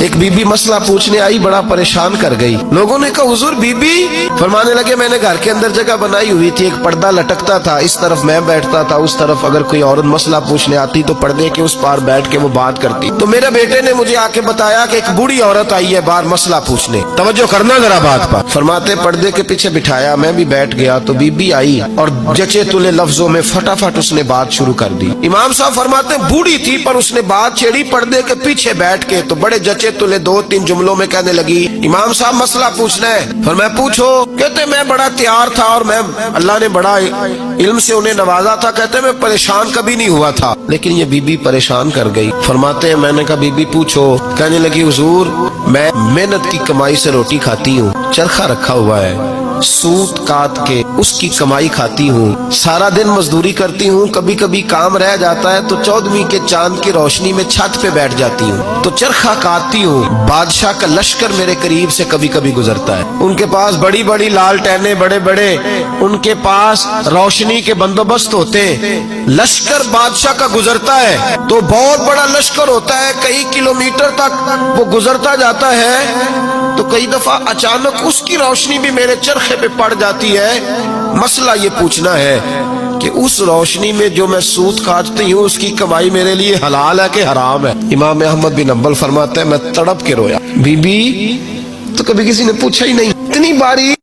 ایک be be مسئلہ پوچھنے آئی، بڑا پریشان کر گئی۔ لوگوں نے کہا حضور بی بی؟ فرمانے لگے میں نے گھر کے اندر جگہ بنائی ہوئی تھی، ایک پردہ لٹکتا تھا، اس طرف میں بیٹھتا تھا، اس طرف اگر کوئی عورت مسئلہ پوچھنے آتی تو پردے کے اس پار بیٹھ کے وہ بات کرتی۔ تو میرے بیٹے نے مجھے آ کے بتایا کہ ایک بوڑھی عورت آئی ہے باہر مسئلہ پوچھنے، توجہ کرنا ذرا بات پر۔ فرماتے پردے کے پیچھے بٹھایا، میں بھی بیٹھ گیا تو بی بی آئی اور جچے تلے لفظوں میں فٹافٹ اس نے بات شروع کر دی۔ امام صاحب فرماتے بوڑھی تھی پر اس نے بات چھیڑی پردے کے پیچھے بیٹھ کے، تو بڑے جچے تلے 2-3 جملوں میں کہنے لگی امام صاحب مسئلہ پوچھنا ہے۔ فرمایا پوچھو۔ کہتے میں بڑا تیار تھا اور میں اللہ نے بڑا علم سے انہیں نوازا تھا، کہتے میں پریشان کبھی نہیں ہوا تھا، لیکن یہ بی بی پریشان کر گئی۔ فرماتے ہیں میں نے کہا بی بی پوچھو۔ کہنے لگی حضور میں محنت کی کمائی سے روٹی کھاتی ہوں، چرخہ رکھا ہوا ہے، سوت کاٹ کے اس کی کمائی کھاتی ہوں، سارا دن مزدوری کرتی ہوں، کبھی کبھی کام رہ جاتا ہے تو 14ویں کے چاند کی روشنی میں چھت پہ بیٹھ جاتی ہوں تو چرخہ کاٹتی ہوں۔ بادشاہ کا لشکر میرے قریب سے کبھی کبھی گزرتا ہے، ان کے پاس بڑی بڑی لالٹینیں، بڑے بڑے ان کے پاس روشنی کے بندوبست ہوتے ہیں۔ لشکر بادشاہ کا گزرتا ہے تو بہت بڑا لشکر ہوتا ہے، کئی کلومیٹر تک وہ گزرتا جاتا ہے، تو کئی دفعہ اچانک اس کی روشنی بھی میرے چرخے پہ پڑ جاتی ہے۔ مسئلہ یہ پوچھنا ہے کہ اس روشنی میں جو میں سوت کاٹتی ہوں اس کی کمائی میرے لیے حلال ہے کہ حرام ہے؟ امام احمد بن حنبل فرماتے ہیں میں تڑپ کے رویا۔ بی بی تو کبھی کسی نے پوچھا ہی نہیں، اتنی باری